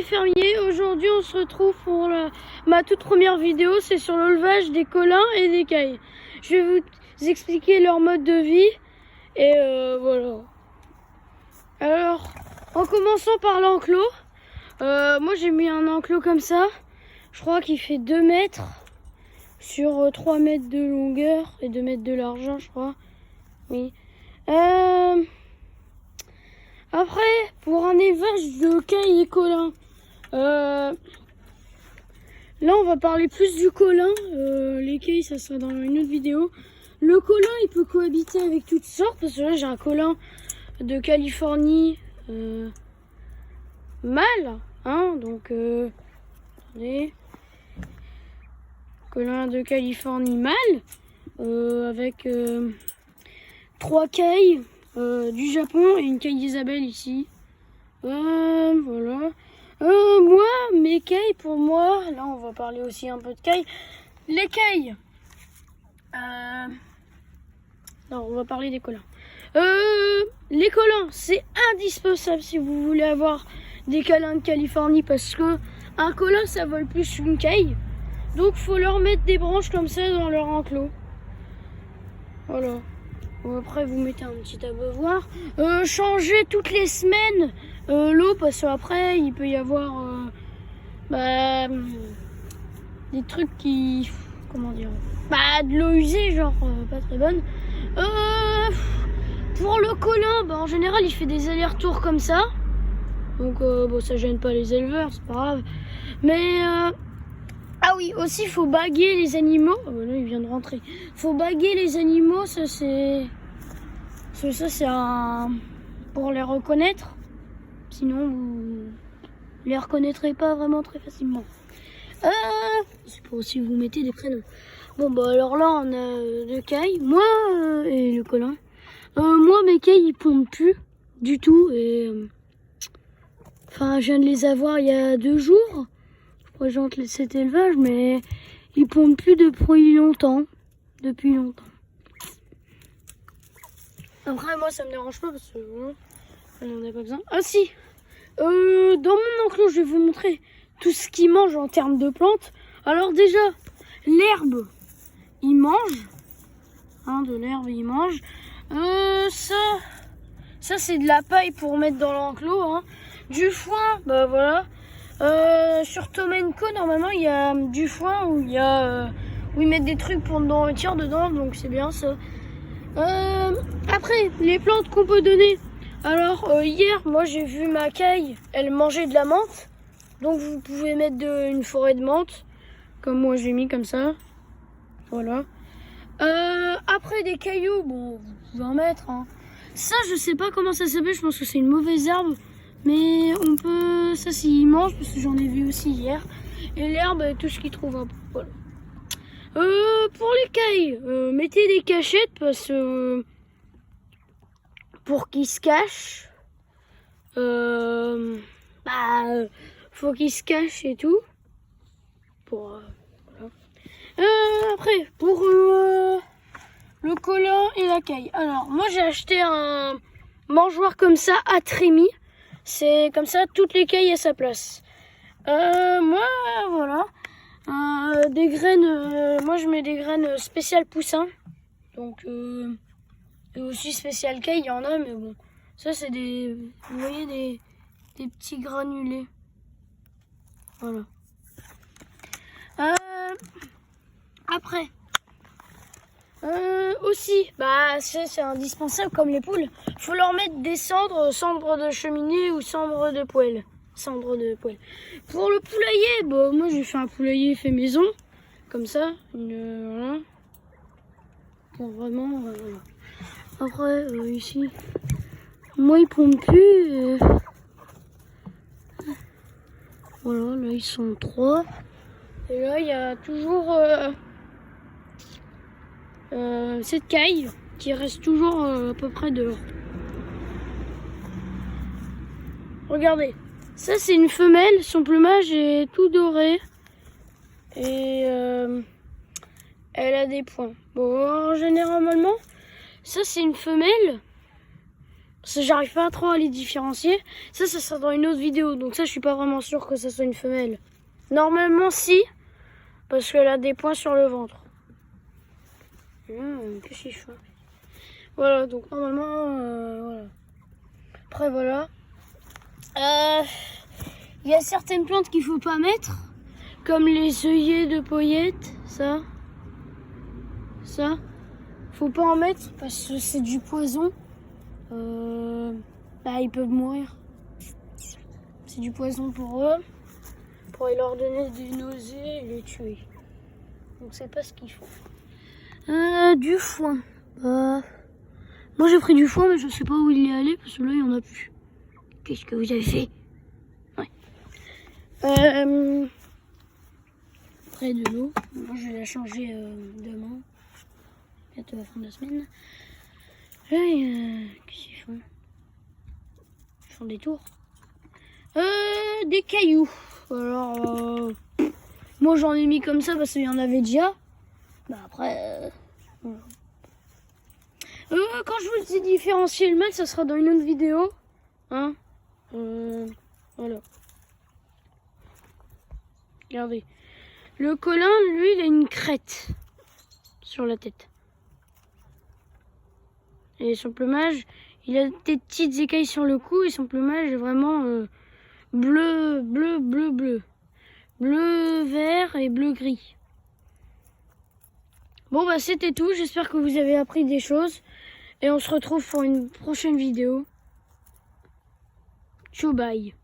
fermiers, aujourd'hui on se retrouve pour ma toute première vidéo, c'est sur l'élevage des colins et des cailles. Je vais vous expliquer leur mode de vie et voilà. Alors, en commençant par l'enclos, moi j'ai mis un enclos comme ça, je crois qu'il fait 2 mètres sur 3 mètres de longueur et 2 mètres de largeur, je crois. Oui. Après, pour un élevage de cailles et colins, là on va parler plus du colin. Les cailles, ça sera dans une autre vidéo. Le colin, il peut cohabiter avec toutes sortes, parce que là j'ai un colin de Californie mâle, hein, donc attendez, colin de Californie mâle avec 3 cailles du Japon et une caille d'Isabelle ici. Voilà. Moi, mes cailles, pour moi, là on va parler aussi un peu de cailles. Les cailles. Non, on va parler des colins. Les colins, c'est indispensable si vous voulez avoir des colins de Californie, parce que un colin, ça vole plus qu'une caille. Donc faut leur mettre des branches comme ça dans leur enclos. Voilà. Après vous mettez un petit abreuvoir. Changez toutes les semaines l'eau, parce qu'après il peut y avoir des trucs qui, comment dire, de l'eau usée, genre pas très bonne. Pour le colin, en général il fait des allers-retours comme ça, donc bon, ça gêne pas les éleveurs, c'est pas grave. Mais ah oui, aussi il faut baguer les animaux. Oh, là il vient de rentrer. Faut baguer les animaux, ça c'est pour les reconnaître. Sinon vous les reconnaîtrez pas vraiment très facilement. C'est pour aussi vous mettez des prénoms. Bon alors là on a 2 cailles, moi et le colin. Moi mes cailles ils pondent plus du tout, et enfin je viens de les avoir il y a 2 jours. Je présente cet élevage, mais ils pondent plus depuis longtemps. Après moi ça me dérange pas, parce que on n'en a pas besoin. Ah si, dans mon enclos je vais vous montrer tout ce qu'ils mangent en termes de plantes. Alors déjà, l'herbe, ils mangent, hein, de l'herbe ils mangent. Ça c'est de la paille pour mettre dans l'enclos, hein. Du foin, voilà. Sur Tom & Co normalement il y a du foin où ils mettent des trucs pour nourriture dedans, donc c'est bien ça. Après les plantes qu'on peut donner. Alors hier moi j'ai vu ma caille, elle mangeait de la menthe, donc vous pouvez mettre une forêt de menthe, comme moi j'ai mis comme ça. Voilà. Après des cailloux, bon vous pouvez en mettre, hein. Ça je sais pas comment ça s'appelle, je pense que c'est une mauvaise herbe, mais on peut, ça s'ils mangent, parce que j'en ai vu aussi hier. Et l'herbe, tout ce qu'ils trouvent un peu. Voilà. Pour les cailles, mettez des cachettes, parce que pour qu'ils se cachent. Faut qu'ils se cachent et tout. Pour voilà. Après, pour le colin et la caille. Alors, moi j'ai acheté un mangeoire comme ça à Trémy. C'est comme ça, toutes les cailles à sa place. Moi, voilà. Des graines, moi je mets des graines spéciales poussin. Donc, et aussi spéciales caille, il y en a, mais bon. Ça, c'est vous voyez, des petits granulés. Voilà. Après. Aussi, c'est indispensable comme les poules. Faut leur mettre des cendres de cheminée ou cendres de poêle. Pour le poulailler, moi j'ai fait un poulailler fait maison, comme ça. Voilà. Pour vraiment. Voilà. Après, ici, moi ils pondent plus. Voilà, là ils sont 3. Et là il y a toujours cette caille qui reste toujours à peu près dehors. Regardez, ça c'est une femelle, son plumage est tout doré et elle a des points. Bon, généralement, ça c'est une femelle Parce que j'arrive pas trop à les différencier. Ça sera dans une autre vidéo. Donc ça, je suis pas vraiment sûr que ça soit une femelle. Normalement, si. Parce qu'elle a des points sur le ventre. Qu'est-ce qu'il fait? Voilà, donc normalement, voilà. Après, voilà. Il y a certaines plantes qu'il faut pas mettre. Comme les œillets de paillettes, ça. Faut pas en mettre parce que c'est du poison. Ils peuvent mourir. C'est du poison pour eux. Pour leur donner des nausées et les tuer. Donc c'est pas ce qu'il faut. Du foin. Moi j'ai pris du foin mais je sais pas où il est allé parce que là il y en a plus. Qu'est-ce que vous avez fait? Ouais. Après de l'eau. Moi je vais la changer demain. Bientôt la fin de la semaine. Qu'est-ce qu'ils font? Ils font des tours. Des cailloux. Alors, moi j'en ai mis comme ça parce qu'il y en avait déjà. Après, voilà. Quand je vous ai différencié le mâle, ça sera dans une autre vidéo. Hein? Voilà. Regardez. Le colin, lui, il a une crête sur la tête. Et son plumage, il a des petites écailles sur le cou et son plumage est vraiment bleu, bleu, bleu, bleu. Bleu, vert et bleu, gris. Bon, c'était tout. J'espère que vous avez appris des choses. Et on se retrouve pour une prochaine vidéo. Ciao, bye.